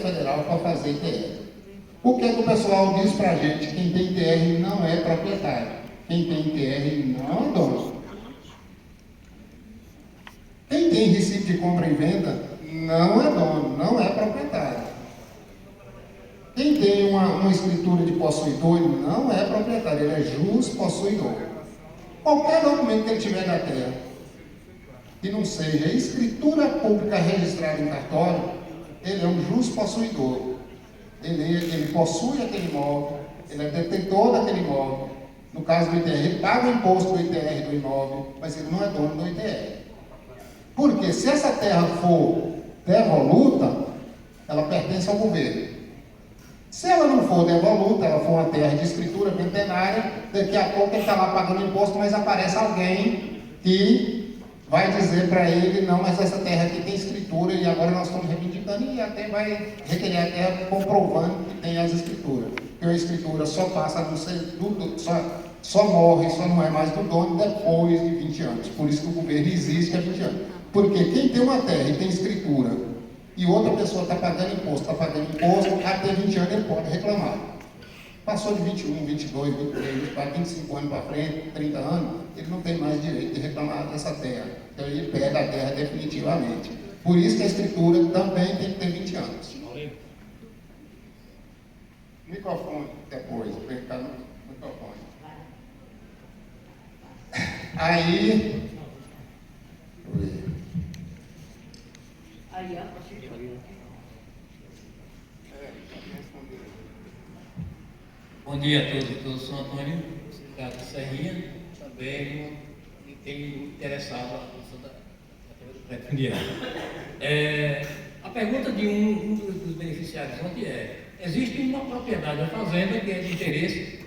Federal para fazer ITR. O que o pessoal diz para a gente? Quem tem ITR não é proprietário. Quem tem ITR não é dono. Quem tem recibo de compra e venda não é dono, não é proprietário. Quem tem uma escritura de possuidor não é proprietário, ele é possuidor. Qualquer documento que ele tiver na terra que não seja escritura pública registrada em cartório, ele é um possuidor. Ele possui aquele imóvel, ele é detentor daquele imóvel. No caso do ITR, ele paga o imposto do ITR do imóvel, mas ele não é dono do ITR. Porque se essa terra for devoluta, ela pertence ao governo. Se ela não for devoluta, ela for uma terra de escritura ventenária, daqui a pouco ele está lá pagando imposto, mas aparece alguém que vai dizer para ele, não, mas essa terra aqui tem escritura e agora nós estamos reivindicando e até vai requerer a terra comprovando que tem as escrituras. Porque a escritura só passa a não ser só morre, só não é mais do dono depois de 20 anos. Por isso que o governo existe há 20 anos. Porque quem tem uma terra e tem escritura e outra pessoa está pagando imposto, até 20 anos ele pode reclamar. Passou de 21, 22, 23, 24, 25 anos para frente, 30 anos, ele não tem mais direito de reclamar dessa terra. Então ele pega a terra definitivamente. Por isso que a escritura também tem que ter 20 anos. Microfone depois, perguntar no microfone. Aí. Aí, ó. Bom dia a todos e todas. Sou Antônio, cidade de Serrinha, também me tenho interessado na função da crédito fundiário. A pergunta de um dos beneficiários ontem existe uma propriedade da fazenda que é de interesse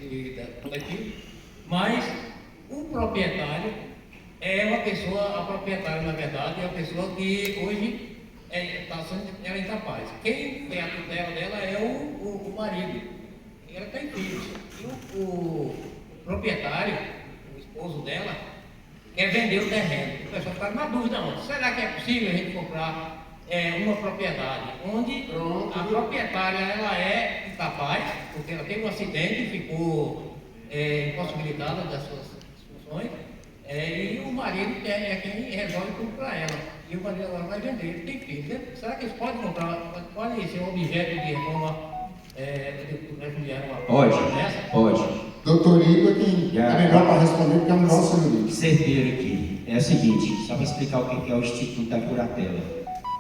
coletivo, mas o proprietário é uma pessoa, a proprietária na verdade é uma pessoa que hoje ela é incapaz. Quem tem a tutela dela é o marido. Ela tem filhos. E o proprietário, o esposo dela, quer vender o terreno. O pessoal fica na dúvida, não. Será que é possível a gente comprar uma propriedade onde a proprietária ela é incapaz, porque ela teve um acidente e ficou impossibilitada das suas funções, e o marido é quem resolve tudo para ela. E o marido agora vai vender, ele tem filhos. Será que eles podem comprar, pode ser um objeto de reforma? Pode. Doutor Igor, que é melhor para responder, porque é um nosso jurídico. Certeiro aqui. É o seguinte, só para explicar o que é o Instituto da Curatela.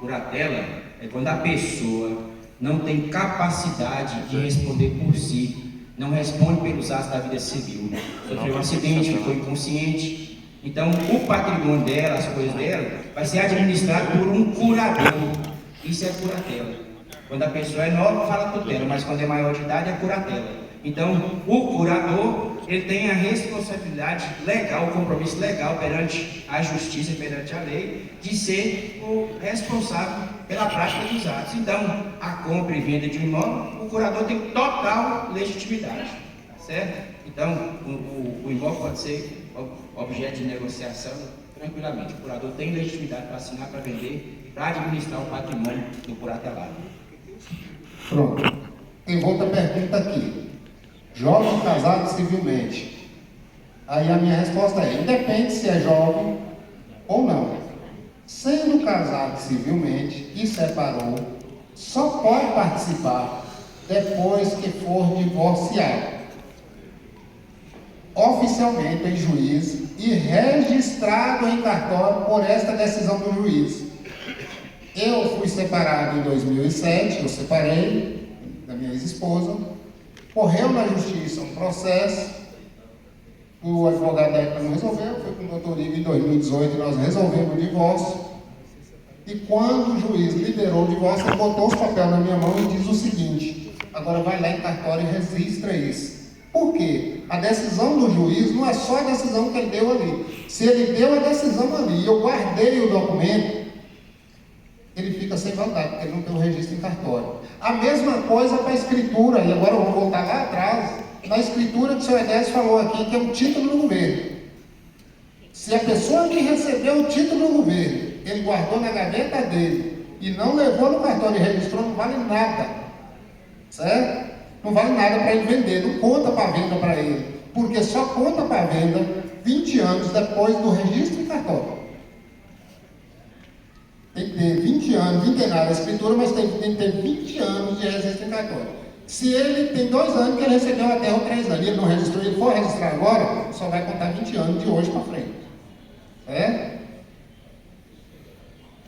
Curatela é quando a pessoa não tem capacidade de responder por si, não responde pelos atos da vida civil. Sofreu um acidente, ficou inconsciente. Então, o patrimônio dela, as coisas dela, vai ser administrado por um curador. Isso é curatela. Quando a pessoa é nova, fala tutela, mas quando é maior de idade, é curatela. Então, o curador, ele tem a responsabilidade legal, o compromisso legal perante a justiça e perante a lei, de ser o responsável pela prática dos atos. Então, a compra e venda de um imóvel, o curador tem total legitimidade, certo? Então, o imóvel pode ser objeto de negociação tranquilamente. O curador tem legitimidade para assinar, para vender e para administrar o patrimônio do curatelado. Pronto. Tem outra pergunta aqui. Jovem casado civilmente. Aí a minha resposta é: independe se é jovem ou não. Sendo casado civilmente e separou, só pode participar depois que for divorciado, oficialmente em juízo e registrado em cartório por esta decisão do juiz. Eu fui separado em 2007, eu separei da minha ex-esposa, correu na justiça um processo, o advogado da época não resolveu, foi com o doutor Igor em 2018, nós resolvemos o divórcio, e quando o juiz liberou o divórcio, ele botou os papéis na minha mão e diz o seguinte: agora vai lá em cartório e registra isso. Por quê? A decisão do juiz não é só a decisão que ele deu ali. Se ele deu a decisão ali e eu guardei o documento, ele fica sem validade, porque ele não tem o registro em cartório. A mesma coisa para a escritura, e agora eu vou voltar lá atrás, na escritura que o senhor Edésio falou aqui, que é um título do governo. Se a pessoa que recebeu o título do governo, ele guardou na gaveta dele, e não levou no cartório e registrou, não vale nada, certo? Não vale nada para ele vender, não conta para venda para ele, porque só conta para venda 20 anos depois do registro em cartório. Tem que ter 20 anos, 20 tem nada a escritura, mas tem que ter 20 anos de registro em cartório. Se ele tem 2 anos que ele recebeu a terra ou 3 anos, e ele não registrou, ele for registrar agora, só vai contar 20 anos de hoje para frente. É?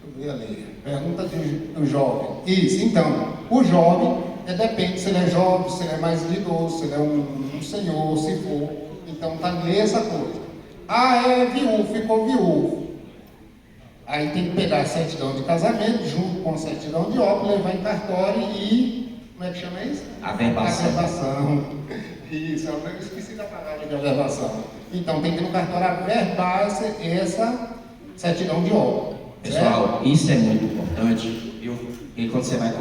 Deixa eu ver ali. Pergunta do jovem. Isso, então, o jovem, depende se ele é jovem, se ele é mais idoso, se ele é um senhor, se for. Então está nessa coisa. Ah, é viúvo, ficou viúvo. Aí tem que pegar a certidão de casamento, junto com a certidão de óbito, levar em cartório e... Como é que chama isso? Averbação. Averbação. Isso, eu esqueci da palavra de averbação. Então tem que ir no cartório averbar essa certidão de óbito. Pessoal, isso é muito importante, viu? Porque quando você vai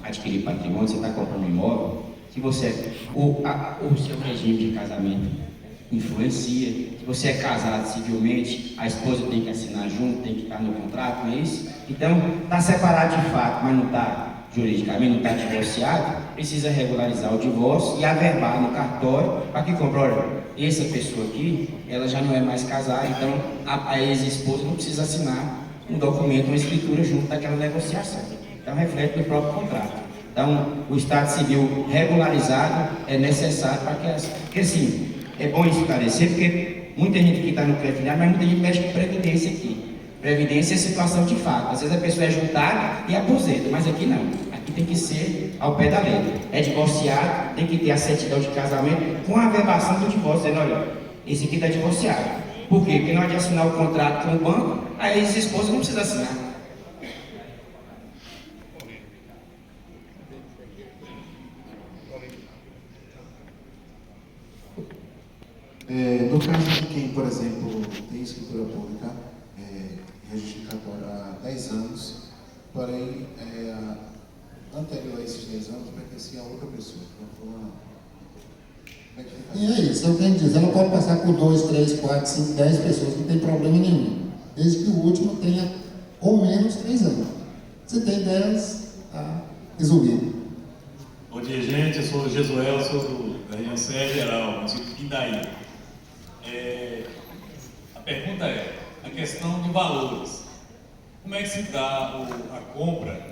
adquirir patrimônio, você está comprando um imóvel, se você... o seu regime de casamento influencia. Se você é casado civilmente, a esposa tem que assinar junto, tem que estar no contrato, não é isso? Então, está separado de fato, mas não está juridicamente, não está divorciado, precisa regularizar o divórcio e averbar no cartório para que compre. Olha, essa pessoa aqui, ela já não é mais casada, então a ex-esposa não precisa assinar um documento, uma escritura junto daquela negociação. Então, reflete no próprio contrato. Então, o Estado Civil regularizado é necessário para que... Porque assim, é bom esclarecer, porque muita gente que está no pré-filiado, mas muita gente mexe com previdência aqui. Previdência é situação de fato. Às vezes a pessoa é juntada e aposenta, mas aqui não. Aqui tem que ser ao pé da letra. É divorciado, tem que ter a certidão de casamento com a averbação do divórcio, dizendo, olha, esse aqui está divorciado. Por quê? Porque na hora de assinar o contrato com o banco, a ex-esposa não precisa assinar. No caso de quem, por exemplo, tem escritura pública, registro cartório há 10 anos, porém, anterior a esses 10 anos, pertencia a outra pessoa. E é isso, eu tenho que dizer, não pode passar por 2, 3, 4, 5, 10 pessoas, não tem problema nenhum. Desde que o último tenha ou menos 3 anos. Se tem 10, está resolvido. Bom dia, gente. Eu sou o Jesuel, sou da região Serra Geral, de Pindaí. A pergunta é a questão de valores. Como é que se dá a compra?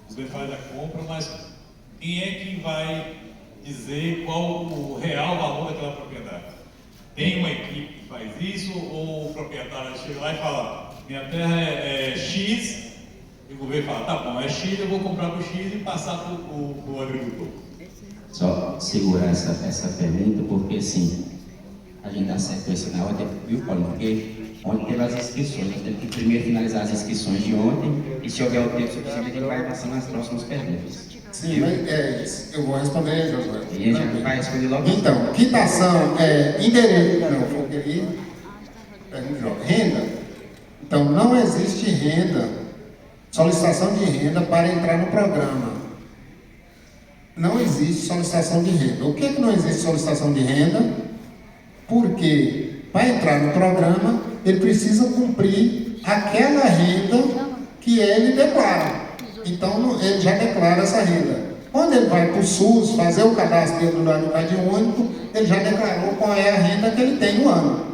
Você faz a compra, mas quem é que vai dizer qual o real valor daquela propriedade? Tem uma equipe que faz isso ou o proprietário chega lá e fala: minha terra é X, e o governo fala: tá bom, é X, eu vou comprar por X e passar para o agricultor? Só segurar essa pergunta, porque assim, a gente dá sequência na ordem, viu, Paulo? Porque ontem teve as inscrições, nós temos que primeiro finalizar as inscrições de ontem, e se houver o tempo suficiente, a gente vai passando nas próximas perguntas. Sim, mas eu vou responder, Josué. E a gente vai responder logo. Então, quitação é endereço. Não, foi querer. Renda. Então, não existe renda, solicitação de renda para entrar no programa. Não existe solicitação de renda. O que é que não existe solicitação de renda? Porque para entrar no programa, ele precisa cumprir aquela renda que ele declara. Então, ele já declara essa renda. Quando ele vai para o SUS fazer o cadastro dele no Cadastro Único, ele já declarou qual é a renda que ele tem no ano.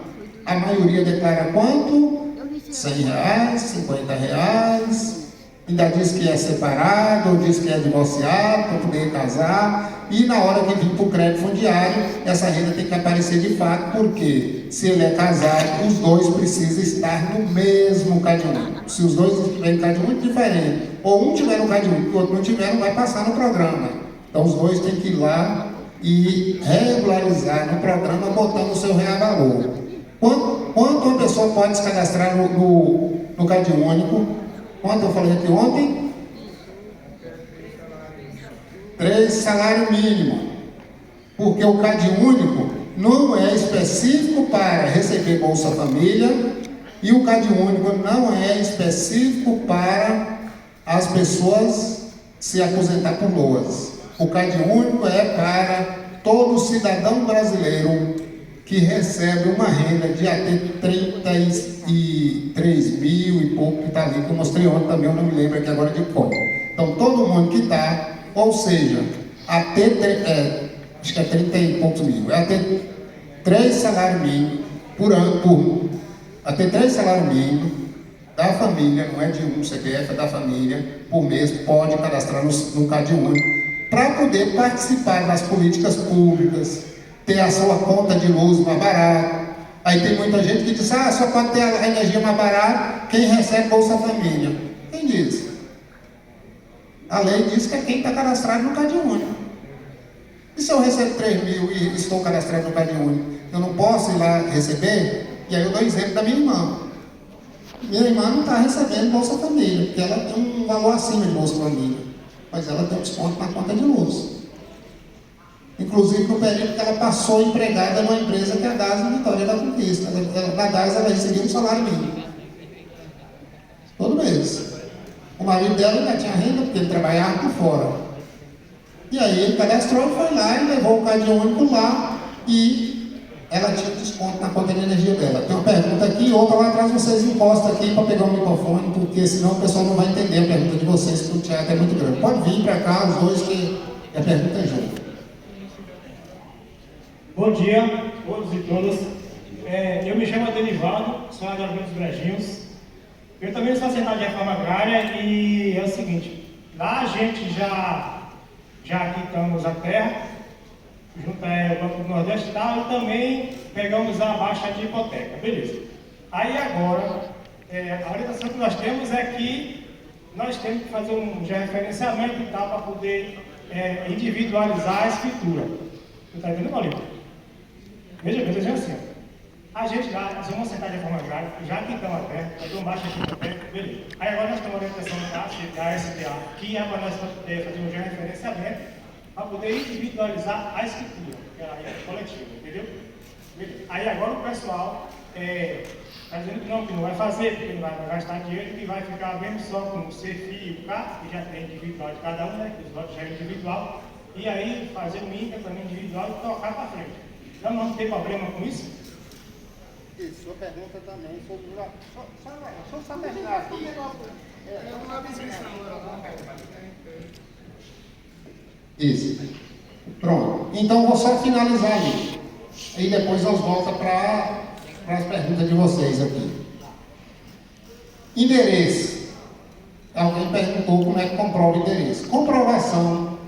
A maioria declara quanto? R$100, R$50. Ainda diz que é separado, ou diz que é divorciado para poder casar. E na hora que vir para o crédito fundiário, essa renda tem que aparecer de fato, porque se ele é casado, os dois precisam estar no mesmo Cadastro Único. Se os dois estiverem em Cadastro Único diferente, ou um tiver no Cadastro Único e o outro não tiver, não vai passar no programa. Então os dois têm que ir lá e regularizar no programa, botando o seu real valor. Quanto uma pessoa pode se cadastrar no Cadastro Único? Quanto eu falei aqui ontem? 3 salário mínimo. Porque o Cadastro Único não é específico para receber Bolsa Família e o Cadastro Único não é específico para as pessoas se aposentar por LOAS. O Cadastro Único é para todo cidadão brasileiro que recebe uma renda de até 33 mil e pouco, que está ali, que eu mostrei ontem também, eu não me lembro aqui agora de qual. Então, todo mundo que está, ou seja, acho que é 30 e poucos mil, é até 3 salários mínimos por ano, até 3 salários mínimos da família, não é de um CPF, é da família, por mês, pode cadastrar no Cade Único, para poder participar das políticas públicas, ter a sua conta de luz mais barata. Aí tem muita gente que diz, só pode ter a energia mais barata quem recebe Bolsa Família. Quem diz? A lei diz que é quem está cadastrado no Cade Único. E se eu recebo 3 mil e estou cadastrado no Cade Único, eu não posso ir lá receber? E aí eu dou exemplo da minha irmã. Minha irmã não está recebendo Bolsa Família, porque ela tem um valor acima de Bolsa Família, mas ela tem um desconto na conta de luz. Inclusive no período que ela passou empregada numa empresa que é a DAS Vitória da Conquista. Na DAS ela recebia um salário mínimo. Todo mês. O marido dela ainda tinha renda, porque ele trabalhava por fora. E aí ele cadastrou, foi lá e levou o Cade Único lá e ela tinha desconto na conta de energia dela. Tem uma pergunta aqui, outra lá atrás, vocês encostam aqui para pegar o microfone, porque senão o pessoal não vai entender a pergunta de vocês, porque o teatro é muito grande. Pode vir para cá, os dois, que a pergunta é junto. Bom dia a todos e todas. Eu me chamo Adenivaldo, sou da dos Brejinhos. Eu também sou assentado de reforma agrária e é o seguinte, lá a gente já quitamos a terra, junto ao Banco do Nordeste e tal, e também pegamos a baixa de hipoteca, beleza. Aí agora, a orientação que nós temos é que nós temos que fazer um georreferenciamento e tal, para poder individualizar a escritura. Você está entendendo, Paulinho? Veja bem, dizendo assim, a gente lá, nós vamos sentar de forma agrária, já quitamos a terra, já estamos baixa de hipoteca, beleza. Aí agora nós temos a orientação da SPA, que é para nós fazer um georreferenciamento, para poder individualizar a escritura, que é a coletiva, entendeu? Beleza. Aí agora o pessoal está dizendo que não vai fazer, porque não vai gastar dinheiro, que vai ficar mesmo só com o CFI e o CAF, que já tem individual de cada um, né? Que os votos já é individual, e aí fazer o INCA também individual e tocar para frente. Não tem problema com isso? Isso, sua pergunta também sobre o... Deixa eu só terminar aqui. Isso. Pronto. Então, vou só finalizar ali. Aí depois nós voltamos para as perguntas de vocês aqui. Endereço. Alguém perguntou como é que comprova o endereço. Comprovação.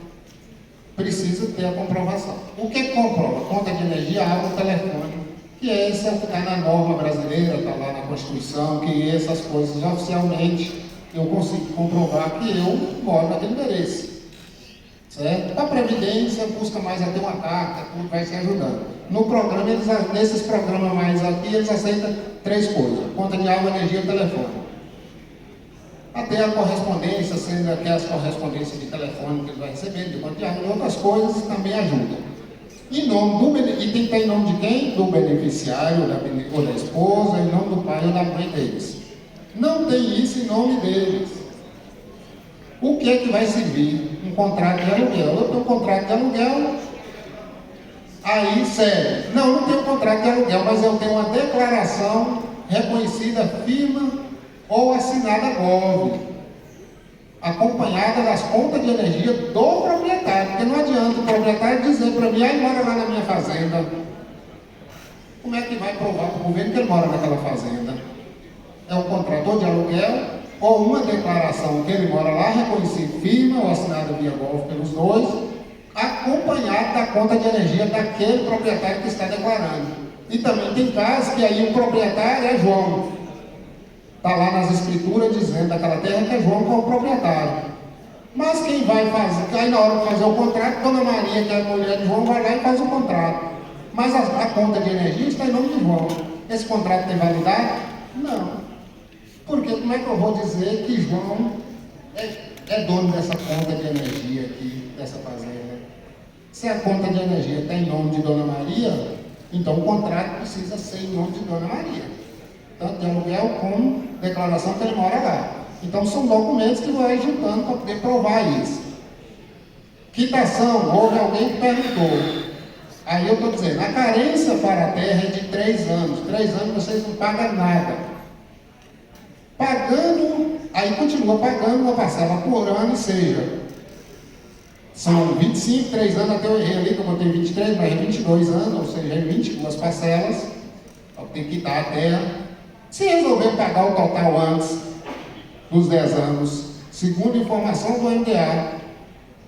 Precisa ter a comprovação. O que comprova? Conta de energia, água, telefone. Que essa está na norma brasileira, está lá na Constituição, que essas coisas oficialmente eu consigo comprovar que eu moro naquele endereço. Certo? A Previdência busca mais até uma carta, tudo vai se ajudando. No programa, nesses programas mais aqui, eles aceitam 3 coisas: conta de água, energia e telefone. Até a correspondência, sendo aquelas correspondências de telefone que ele vai receber, de conta de água e outras coisas, também ajudam. E tem que estar em nome de quem? Do beneficiário, ou da esposa, em nome do pai ou da mãe deles. Não tem isso em nome deles. O que é que vai servir? Um contrato de aluguel. Eu tenho um contrato de aluguel, aí serve. Não tenho um contrato de aluguel, mas eu tenho uma declaração reconhecida, firma ou assinada GOV, acompanhada das contas de energia do proprietário, porque não adianta o proprietário dizer para mim, ele mora lá na minha fazenda. Como é que vai provar para o governo que ele mora naquela fazenda? É um contrato de aluguel ou uma declaração que ele mora lá, reconhecido firma ou assinada via GOV pelos dois, acompanhado da conta de energia daquele proprietário que está declarando. E também tem casos que aí o proprietário é João. Está lá nas escrituras dizendo daquela terra que é João que é o proprietário. Mas quem vai fazer, aí na hora de fazer o contrato, Dona Maria, que é a mulher de João, vai lá e faz o contrato. Mas a conta de energia está em nome de João. Esse contrato tem validade? Não. Porque como é que eu vou dizer que João é dono dessa conta de energia aqui, dessa fazenda? Se a conta de energia está em nome de Dona Maria, então o contrato precisa ser em nome de Dona Maria. Tanto de aluguel como declaração que ele mora lá. Então são documentos que vai juntando para poder provar isso. Quitação, houve alguém que perguntou. Aí eu estou dizendo, a carência para a terra é de 3 anos. 3 anos vocês não pagam nada. Pagando, aí continua pagando uma parcela por ano, e seja, são 25, 3 anos, até eu errei ali, que eu botei 23, mas é 22 anos, ou seja, é 22 parcelas, tem que quitar a terra. Se resolver pagar o total antes dos 10 anos, segundo informação do MDA,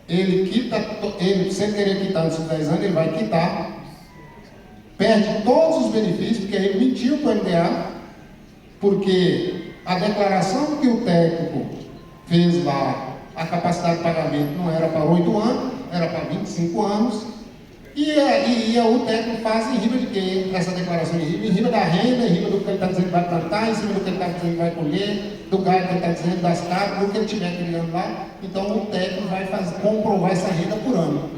ele quita, ele, sem querer quitar antes dos 10 anos, ele vai quitar, perde todos os benefícios, porque ele mentiu para o MDA, porque a declaração que o técnico fez lá, a capacidade de pagamento não era para 8 anos, era para 25 anos, e o técnico faz em riba de quê? Essa declaração em riba da renda, em riba do que ele está dizendo que vai plantar, em cima do que ele está dizendo que vai colher, do gado que ele está dizendo, das cabras, do que ele estiver criando lá. Então o técnico vai comprovar essa renda por ano.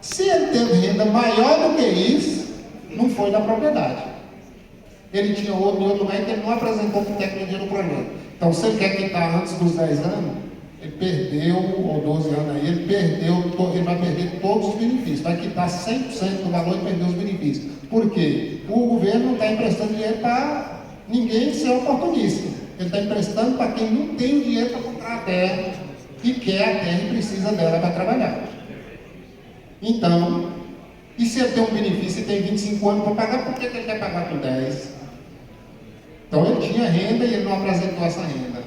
Se ele teve renda maior do que isso, não foi da propriedade. Ele tinha outro lugar que ele não apresentou para o técnico no projeto. Então, se ele quer quitar antes dos 10 anos, ele perdeu, ou 12 anos aí, ele vai perder todos os benefícios, vai quitar 100% do valor e perder os benefícios. Por quê? O governo não está emprestando dinheiro para ninguém ser oportunista. Ele está emprestando para quem não tem o dinheiro para comprar a terra e quer a terra e precisa dela para trabalhar. Então, e se ele tem um benefício e tem 25 anos para pagar, por que ele quer pagar com 10? Então ele tinha renda e ele não apresentou essa renda.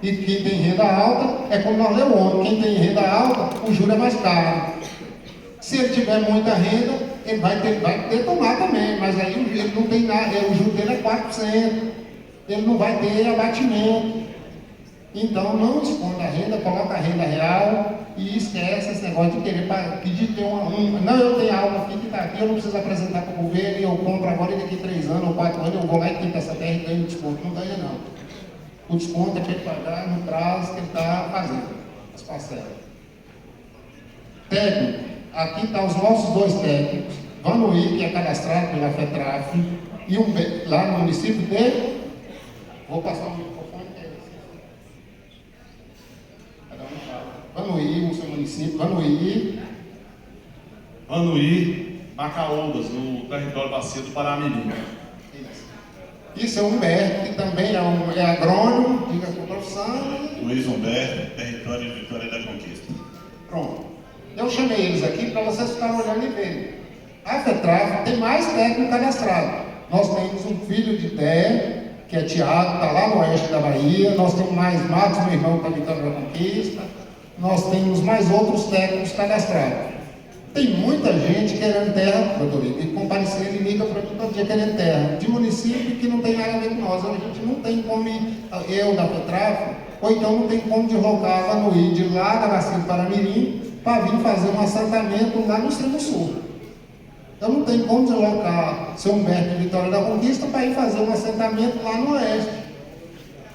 E quem tem renda alta, é como nós lemos ontem, quem tem renda alta, o juro é mais caro. Se ele tiver muita renda, ele vai ter tomar também, mas aí ele não tem nada, o juro dele é 4%, ele não vai ter abatimento. Então não esconda a renda, coloca a renda real e esquece esse negócio de querer pedir ter não, eu tenho algo aqui que está aqui, eu não preciso apresentar para o governo, e eu compro agora e daqui 3 anos ou 4 anos eu vou lá e quito essa terra e ganho desconto. Não ganha não. O desconto é para ele pagar no prazo que ele está fazendo, as parcelas. Técnico, aqui estão os nossos 2 técnicos, Vanuí, que é cadastrado pela FETRAF, e lá no município dele, vou passar o microfone, cada um fala. Vanuí, o seu município, Vanuí, Macaúbas, no território bacia do Paramirim. Isso é o Humberto, que também é agrônomo, diga a sua profissão. Luiz Humberto, território de Vitória da Conquista. Pronto. Eu chamei eles aqui para vocês ficarem olhando e verem. A FETRAF tem mais técnico cadastrado. Nós temos um filho de Té, que é Tiago, está lá no oeste da Bahia. Nós temos mais Marcos, meu irmão, que está Vitória da Conquista. Nós temos mais outros técnicos cadastrados. Tem muita gente querendo terra, doutor, e comparecer, ele liga para mim todo dia querendo terra, de município que não tem nada a ver com nós. A gente não tem como, eu da FETRAF, ou então não tem como deslocar a Vanuí de lá da Bacia do Paramirim para vir fazer um assentamento lá no extremo sul. Então não tem como deslocar São Humberto de Vitória da Conquista para ir fazer um assentamento lá no oeste.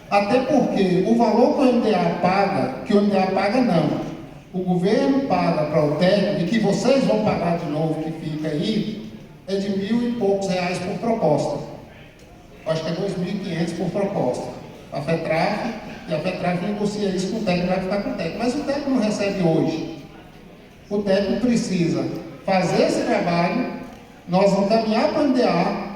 Até porque o valor que o MDA paga, não. O governo paga para o técnico, e que vocês vão pagar de novo, que fica aí, é de 1.000 e poucos reais por proposta. Acho que é 2.500 por proposta. A FETRAF, e a FETRAF negocia isso com o técnico, vai ficar com o técnico. Mas o técnico não recebe hoje. O técnico precisa fazer esse trabalho, nós vamos caminhar para o MDA.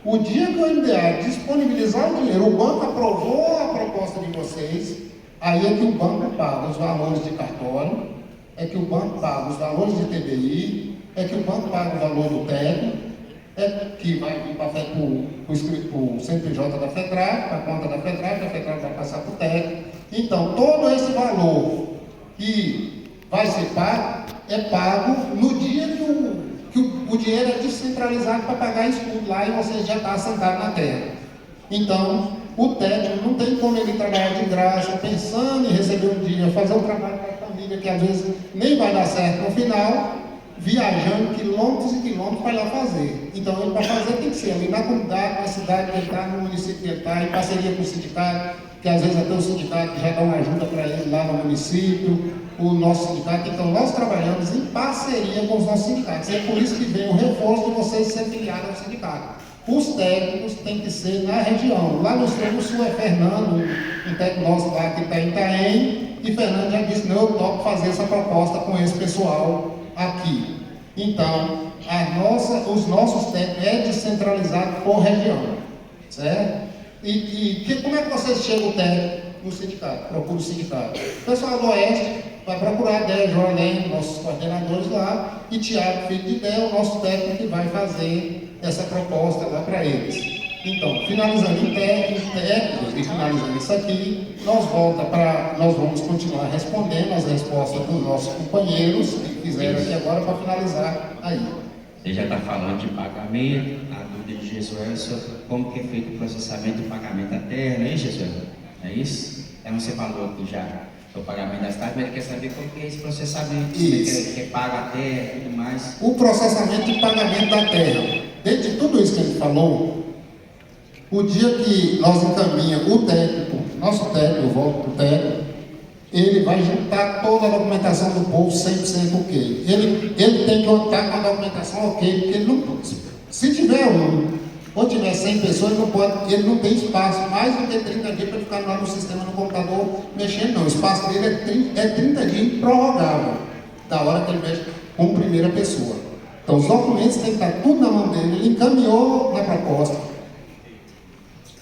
O dia que o MDA disponibilizar o dinheiro, o banco aprovou a proposta de vocês, aí é que o banco paga os valores de cartório, é que o banco paga os valores de TBI, é que o banco paga o valor do técnico, é que vai vir para o CNPJ da FETRAF, para a conta da FETRAF, a FETRAF vai passar para o técnico. Então, todo esse valor que vai ser pago, é pago no dia que o dinheiro é descentralizado para pagar isso tudo lá e você já está assentado na terra. Então, o técnico não tem como ele trabalhar de graça, pensando em receber um dia, fazer um trabalho para a família que às vezes nem vai dar certo no final, viajando quilômetros e quilômetros para ir lá fazer. Então, ele para fazer tem que ser ali na comunidade, na cidade que ele está, no município que ele está, em parceria com o sindicato, que às vezes até o sindicato já dá uma ajuda para ele lá no município, o nosso sindicato. Então, nós trabalhamos em parceria com os nossos sindicatos. E é por isso que vem o reforço de vocês se afiliarem ao sindicato. Os técnicos têm que ser na região. Lá no extremo sul é Fernando, um técnico nosso lá que está em Itaém, e Fernando já disse, não, eu topo fazer essa proposta com esse pessoal aqui. Então, os nossos técnicos é descentralizado por região, certo? Como é que você chega o técnico no sindicato? Procura o sindicato. O pessoal do Oeste vai procurar Dé, Joalém, nossos coordenadores lá, e Tiago, filho de Dé, o nosso técnico que vai fazer essa proposta lá para eles. Então, finalizando em técnicos e finalizando isso aqui, nós vamos continuar respondendo as respostas dos nossos companheiros que fizeram aqui agora para finalizar aí. Você já está falando de pagamento, a dúvida de Jesuel sobre como que é feito o processamento do pagamento da terra, não é isso, Jesuel? Não é isso? Então você falou aqui já do pagamento das taxas, mas ele quer saber como que é esse processamento, Isso. que paga a terra e tudo mais. O processamento e pagamento da terra. Dentro de tudo isso que ele falou, o dia que nós encaminhamos o técnico, nosso técnico, eu volto para o técnico, ele vai juntar toda a documentação do povo 100% ok. Ele tem que estar com a documentação ok, porque ele não, se tiver ou tiver 100 pessoas, ele não tem espaço mais do que 30 dias para ficar lá no sistema, no computador, mexendo, não. O espaço dele é 30 dias prorrogável, da hora que ele mexe com primeira pessoa. Então, os documentos têm que estar tudo na mão dele. Ele encaminhou na proposta.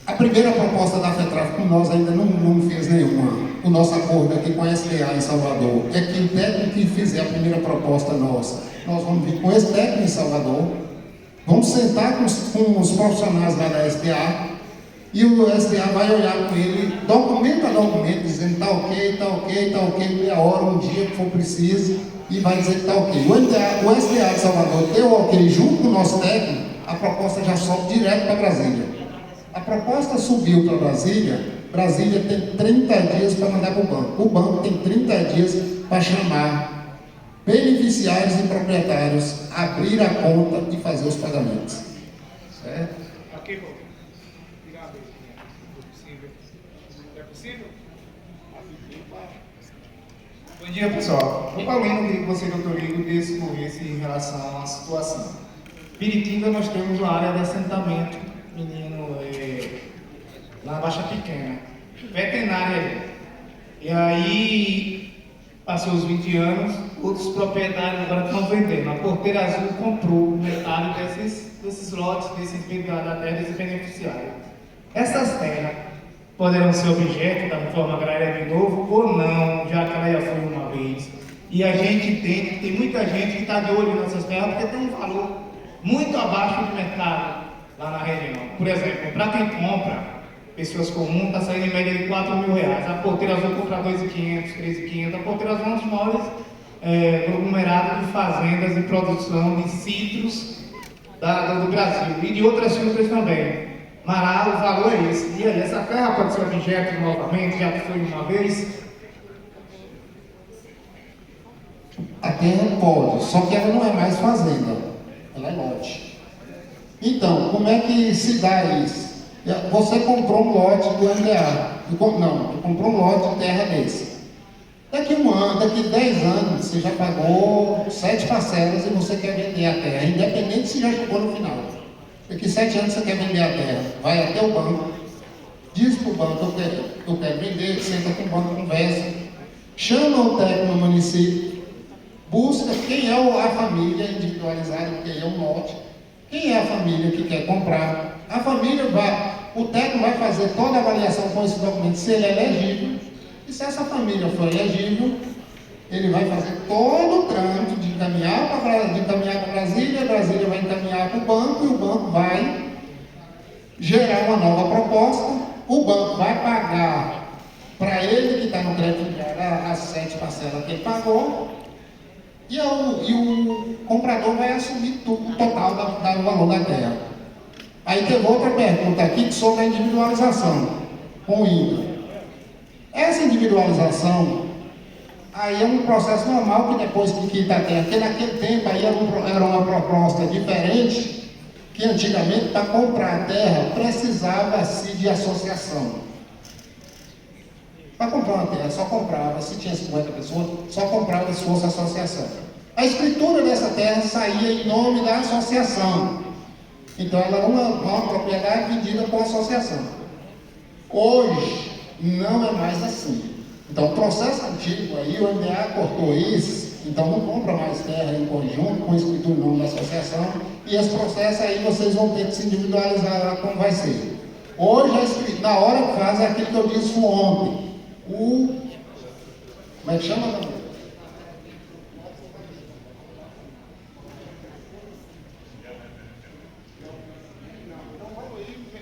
A primeira proposta da FETRAF, nós ainda não fez nenhuma. O nosso acordo aqui com a SDA em Salvador é que o técnico que fizer a primeira proposta nossa, nós vamos vir com esse técnico em Salvador, vamos sentar com os profissionais lá da SDA e o SDA vai olhar com ele, documento a documento, dizendo está ok, meia hora, um dia que for preciso, e vai dizer que está ok. O SDA de Salvador deu ok junto com o nosso técnico, a proposta já sobe direto para Brasília. A proposta subiu para Brasília tem 30 dias para mandar para o banco. O banco tem 30 dias para chamar beneficiários e proprietários, abrir a conta e fazer os pagamentos. Certo? Ok, bom. Obrigado. É possível? Bom dia, pessoal. O Paulino queria que você, doutor Igor, discorresse em relação à situação. Piritiba, nós temos uma área de assentamento, menino, na Baixa Pequena, veterinária. E aí, passou os 20 anos, outros proprietários agora estão vendendo. A Porteira Azul comprou metade desses lotes, desses pedaços da terra, desses beneficiários. Essas terras poderão ser objeto da reforma agrária de novo ou não, já que ela já foi uma vez. E a gente tem muita gente que está de olho nessas terras porque tem um valor muito abaixo do mercado lá na região. Por exemplo, para quem compra, pessoas comuns, está saindo em média de R$4.000. A Porteira Azul compra R$2.500, R$3.500. A Porteira Azul é um dos maiores conglomerados de fazendas de produção de citros do Brasil e de outras frutas também. Mas o valor é esse. E aí, essa terra pode ser objeto novamente, já que foi uma vez? A terra pode, só que ela não é mais fazenda, ela é lote. Então, como é que se dá isso? Você comprou um lote do MDA, comprou um lote de terra desse. Daqui 10 anos, você já pagou 7 parcelas e você quer vender a terra, independente se já chegou no final. Daqui 7 anos você quer vender a terra, vai até o banco, diz para o banco, eu quero vender, senta com o banco, conversa, chama o técnico no município, busca quem é a família individualizada, quem é o lote, quem é a família que quer comprar. A família o técnico vai fazer toda a avaliação com esse documento, se ele é elegível, e se essa família for elegível, ele vai fazer todo o trâmite de encaminhar para Brasília, Brasília vai encaminhar para o banco, e o banco vai gerar uma nova proposta, o banco vai pagar para ele que está no crédito imobiliário as 7 parcelas que ele pagou, e o comprador vai assumir tudo, o total do valor da terra. Aí tem outra pergunta aqui sobre a individualização com o INCRA. Essa individualização aí é um processo normal que depois que quita a terra, porque naquele tempo aí era uma proposta diferente, que antigamente para comprar a terra precisava-se de associação. Para comprar uma terra só comprava, se tinha 50 pessoas, só comprava se fosse associação. A escritura dessa terra saía em nome da associação. Então ela era uma propriedade vendida por associação. Hoje não é mais assim. Então o processo antigo aí, o MDA cortou isso Então não compra mais terra em conjunto, com escritura em nome da associação, e esse processo aí vocês vão ter que se individualizar lá como vai ser. Hoje, na hora que faz, é aquilo que eu disse ontem. Como é que chama, Daniel?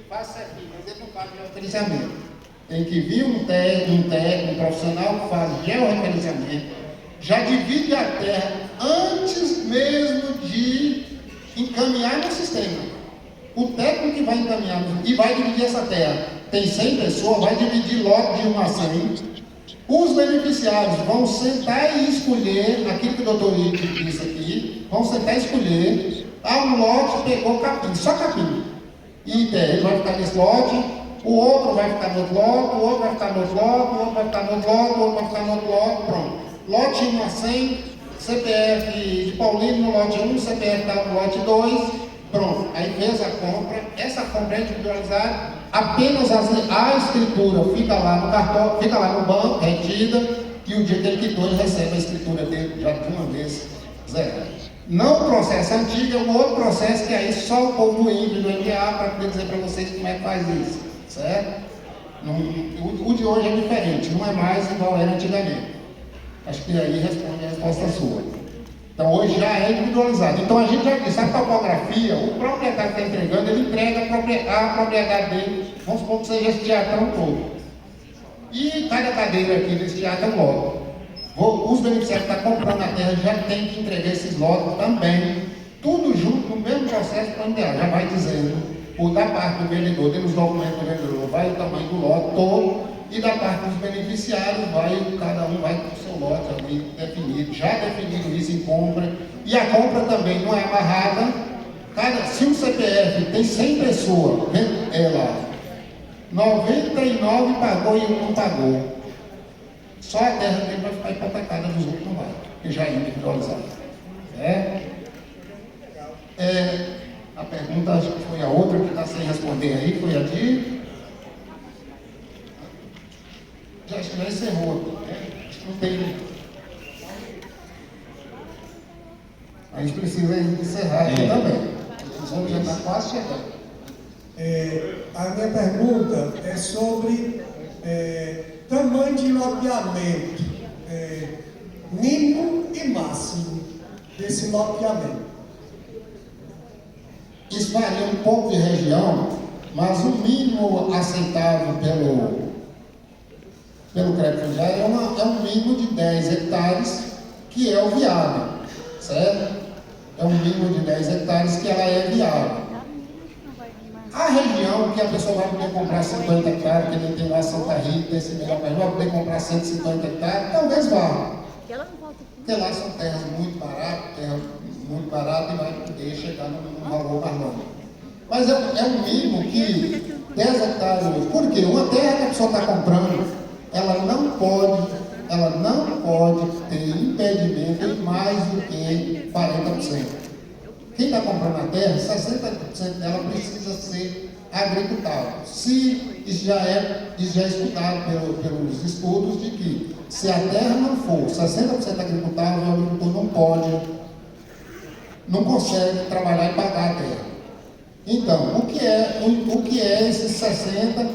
Faz certinho, mas ele não faz georreferenciamento. Tem que vir um técnico, um profissional que faz georreferenciamento, já divide a terra antes mesmo de encaminhar no sistema. O técnico que vai encaminhar e vai dividir essa terra, tem 100 pessoas, vai dividir lote de 1 a 100. Os beneficiários vão sentar e escolher, aquilo que o doutor Ito disse aqui, vão sentar e escolher. Um lote pegou capim, só capim. E ele vai ficar nesse lote, o outro vai ficar no outro lote, o outro vai ficar no outro lote, o outro vai ficar no outro lote, o outro vai ficar no outro lote, pronto. Lote 1 a 100, CPF de Paulino no lote 1, CPF no lote 2, pronto. Aí fez a compra, essa compra é individualizada, apenas a escritura fica lá no cartão, fica lá no banco, retida, e o dia que ele quitou, ele recebe a escritura dele já de uma vez zerada. Não o processo antigo, é um outro processo que aí só o povo do INPE, do MDA, para poder dizer para vocês como é que faz isso, certo? O de hoje é diferente, não é mais igual era antigamente. Acho que aí responde a resposta sua. Então hoje já é individualizado. Então a gente já disse, a topografia, o proprietário que está entregando, ele entrega a propriedade dele, vamos supor que seja esse teatrão todo. E cada cadeira aqui desse teatro é um lote. Os beneficiários que estão comprando a terra já tem que entregar esses lotes também, tudo junto no mesmo processo para o MDA, já vai dizendo, o da parte do vendedor, tem os documentos do vendedor, vai o tamanho do lote todo, e da parte dos beneficiários, cada um vai com o seu lote ali definido, já definido isso em compra, e a compra também não é amarrada, se um CPF tem 100 pessoas, ela 99 pagou e um não pagou. Só a terra dele vai ficar hipotecada, dos outros não vai, porque já é individualizado. A pergunta, acho que foi a outra que está sem responder aí, foi a de... Acho que já encerrou, né? Acho que não tem... A gente precisa encerrar aqui também. Os outros já estão quase chegando. A minha pergunta é sobre tamanho de loteamento, mínimo e máximo desse loteamento. Isso varia um pouco de região, mas o mínimo aceitável pelo crédito fundiário é um mínimo de 10 hectares, que é o viável, certo? É um mínimo de 10 hectares que ela é viável. A região que a pessoa vai poder comprar 50 hectares, que nem tem lá Santa Rita, esse melhor país, vai poder comprar 150 hectares, talvez vá. Porque lá são terras muito baratas, e vai poder chegar num valor mais longo. Mas é um mínimo que 10 hectares, por quê? Uma terra que a pessoa está comprando, ela não pode ter impedimento em mais do que 40%. Quem está comprando a terra, 60% dela precisa ser agricultável. Isso já é estudado pelos estudos de que se a terra não for 60% agricultável, o agricultor não consegue trabalhar e pagar a terra. Então, o que é esses 60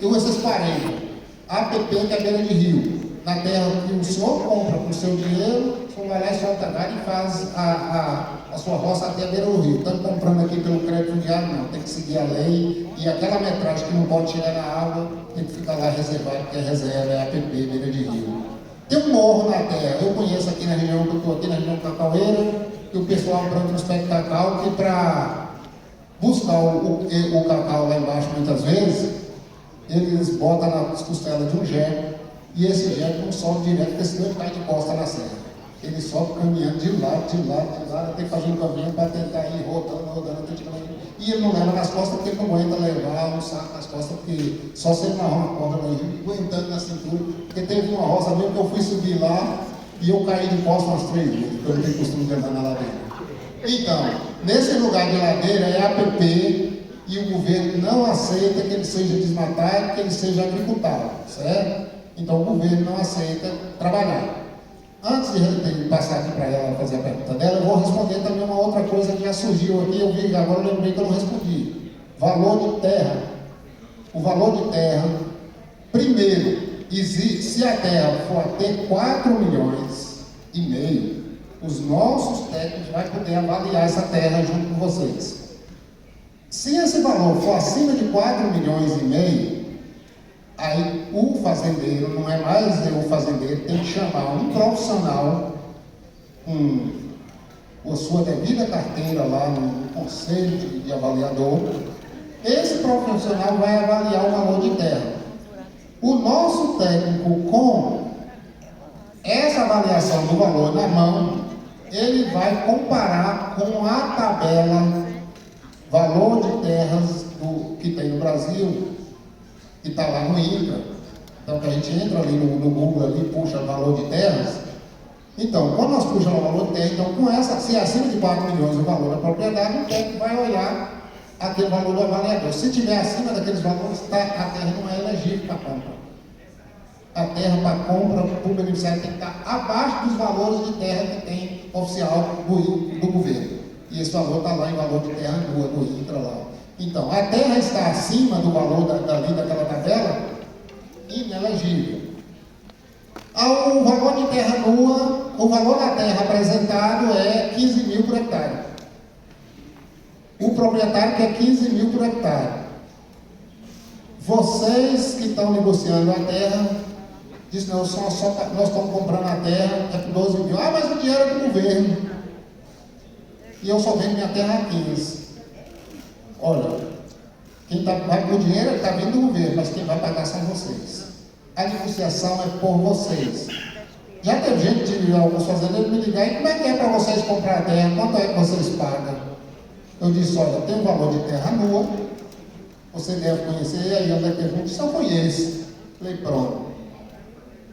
e esses 40? APP, que é a beira de rio. Na terra que o senhor compra com o seu dinheiro, o senhor vai lá e solta a galho e faz a sua roça até a beira do rio. Estamos comprando aqui pelo crédito fundiário, não. Tem que seguir a lei. E aquela metragem que não pode chegar na água, tem que ficar lá reservado, porque a reserva é APP, beira de rio. Tem um morro na terra. Eu conheço aqui na região, que eu estou aqui na região cacaueira, que o pessoal planta nos pés de cacau, que para buscar o cacau lá embaixo, muitas vezes, eles botam nas costelas de um jegue, e esse jegue não sobe direto, porque senão ele cai de costa na serra. Ele sobe caminhando de lado, até fazer um caminho para tentar ir rodando, e ele não leva nas costas, porque ele não aguenta levar um saco nas costas, porque só se ele amarrar uma corda no rio, aguentando na cintura, porque teve uma roça mesmo que eu fui subir lá, e eu caí de costa umas 3 vezes, porque eu não tenho costume de andar na ladeira. Então, nesse lugar de ladeira é APP, e o governo não aceita que ele seja desmatado, que ele seja agricultável, certo? Então o governo não aceita trabalhar. Antes de passar aqui para ela fazer a pergunta dela, eu vou responder também uma outra coisa que já surgiu aqui, eu vi, agora eu lembrei que eu não respondi. Valor de terra. O valor de terra, primeiro, se a terra for ter 4,5 milhões, os nossos técnicos vão poder avaliar essa terra junto com vocês. Se esse valor for acima de 4,5 milhões, aí o fazendeiro, não é mais o fazendeiro, tem que chamar um profissional com a sua devida carteira lá no conselho de avaliador. Esse profissional vai avaliar o valor de terra. O nosso técnico, com essa avaliação do valor na mão, ele vai comparar com a tabela valor de terras que tem no Brasil, que está lá no INCRA. Então, que a gente entra ali no Google ali, puxa valor de terras. Então, quando nós puxamos o valor de terra, então, com essa, se é acima de 4 milhões o valor da propriedade, o técnico vai olhar aquele valor do avaliador. Se tiver acima daqueles valores, a terra não é elegível para compra. A terra para compra para o beneficiário tem que estar abaixo dos valores de terra que tem oficial do governo. E esse valor está lá em valor de terra nua, no INCRA lá. Então, a terra está acima do valor daquela tabela, inelegível. O valor de terra nua, o valor da terra apresentado é 15 mil por hectare. O proprietário quer 15 mil por hectare. Vocês que estão negociando a terra, dizem, não, nós estamos comprando a terra, é por 12 mil. Ah, mas o dinheiro é do governo. E eu só vendo minha terra a 15. Olha, quem vai com o dinheiro está vindo do governo, mas quem vai pagar são vocês. A negociação é por vocês. Já teve gente de alguns fazendeiros me ligar, e como é que é para vocês comprar a terra? Quanto é que vocês pagam? Eu disse, olha, tem um valor de terra nua, você deve conhecer, aí onde é que a gente só conhece. Falei, pronto.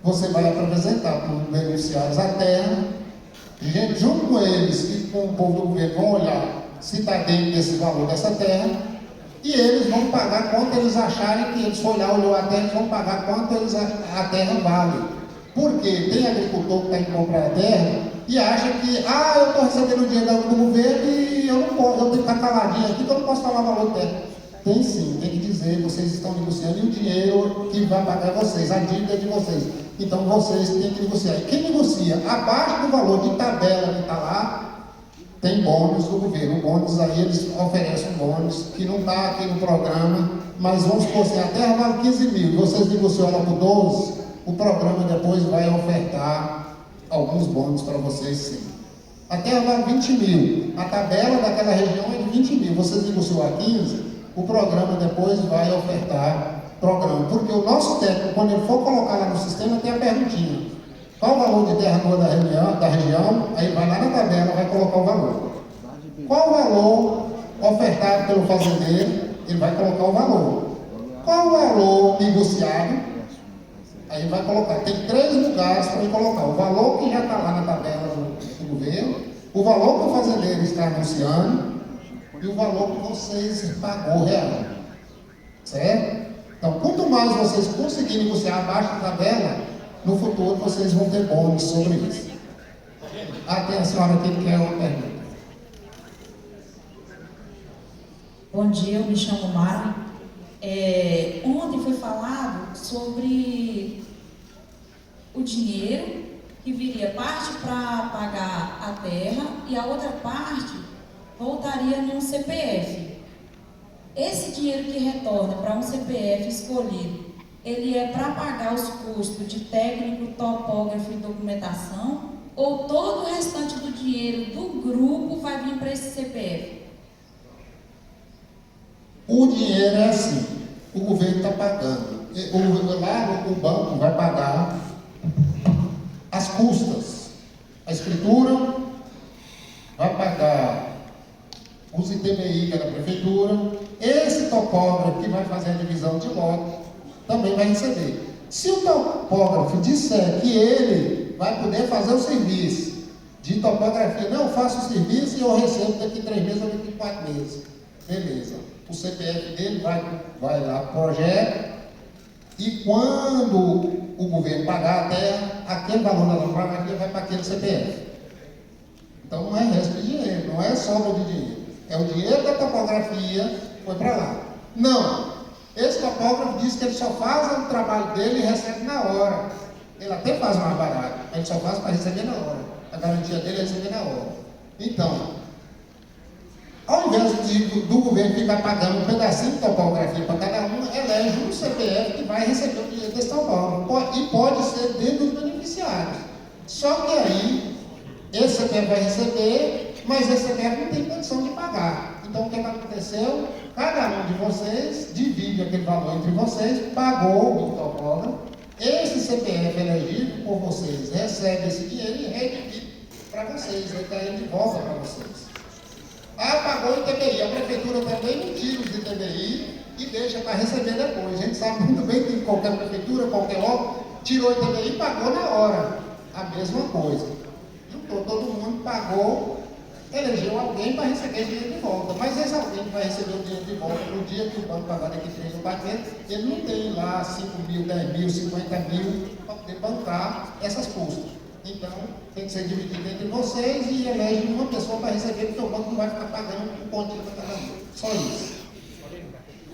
Você vai apresentar para os beneficiários a terra, junto com eles e com o povo do governo vão olhar se está dentro desse valor dessa terra, e eles vão pagar quanto eles acharem que eles olhou a terra, eles vão pagar quanto a terra vale. Porque tem agricultor que está indo comprar a terra e acha que, eu estou recebendo o dinheiro do governo e eu não posso, eu tenho que estar caladinho aqui, que eu não posso falar o valor da terra. Tem sim, tem que dizer, vocês estão negociando e o dinheiro que vai pagar vocês, a dívida é de vocês. Então vocês têm que negociar. E quem negocia abaixo do valor de tabela que está lá, tem bônus do governo. O bônus aí, eles oferecem um bônus que não está aqui no programa, mas vamos supor assim, a terra vale 15 mil, vocês negociam ela por 12, o programa depois vai ofertar alguns bônus para vocês sim. A terra vale 20 mil, a tabela daquela região é de 20 mil, vocês negociam a 15, o programa depois vai ofertar programa, porque o nosso técnico, quando ele for colocar lá no sistema, tem a perguntinha. Qual o valor de terra nua da região? Aí vai lá na tabela, vai colocar o valor. Qual o valor ofertado pelo fazendeiro? Ele vai colocar o valor. Qual o valor negociado? Aí vai colocar. Tem 3 lugares para ele colocar. O valor que já está lá na tabela do governo, o valor que o fazendeiro está anunciando e o valor que vocês pagou real. Certo? Então, quanto mais vocês conseguirem negociar abaixo da tabela, no futuro vocês vão ter bônus sobre isso. Tem a senhora aqui que quer uma pergunta. Bom dia, eu me chamo Mara. Ontem foi falado sobre o dinheiro que viria parte para pagar a terra e a outra parte voltaria num CPF. Esse dinheiro que retorna para um CPF escolhido, ele é para pagar os custos de técnico, topógrafo e documentação, ou todo o restante do dinheiro do grupo vai vir para esse CPF? O dinheiro é assim, o governo está pagando. Lá o banco vai pagar as custas, a escritura, vai pagar os ITBI, que é da prefeitura, esse topógrafo que vai fazer a divisão de lote, também vai receber. Se o topógrafo disser que ele vai poder fazer o serviço de topografia, não, eu faço o serviço e eu recebo daqui 3 meses ou daqui 4 meses. Beleza. O CPF dele vai lá pro projeto e quando o governo pagar até aquele valor da topografia vai para aquele CPF. Então não é resto de dinheiro, não é sobra de dinheiro. É o dinheiro da topografia que foi para lá. Não, esse topógrafo diz que ele só faz o trabalho dele e recebe na hora. Ele até faz mais barato, mas ele só faz para receber na hora. A garantia dele é receber na hora. Então, ao invés do governo ficar pagando um pedacinho de topografia para cada um, elege um CPF que vai receber o dinheiro desse topógrafo. E pode ser dentro dos beneficiários. Só que aí, esse CPF vai receber, mas esse CPF não tem condição de pagar. Então, o que aconteceu? Cada um de vocês divide aquele valor entre vocês, pagou o topógrafo, esse CPF elegível por vocês recebe esse dinheiro e redivide para vocês, ele está indo de volta para vocês. Pagou o ITBI, a prefeitura também não tira os ITBI e deixa para receber depois. A gente sabe muito bem que qualquer prefeitura, qualquer órgão, tirou o ITBI e pagou na hora. A mesma coisa. Então todo mundo pagou, elegeu alguém para receber dinheiro de volta. Mas esse alguém que vai receber o dinheiro de volta no dia que o banco pagar daqui 3 ou 4 meses, ele não tem lá 5 mil, 10 mil, 50 mil para poder bancar essas custas. Então, tem que ser dividido entre vocês e elege uma pessoa para receber, porque o banco não vai ficar pagando um pontinho para cada um. Só isso.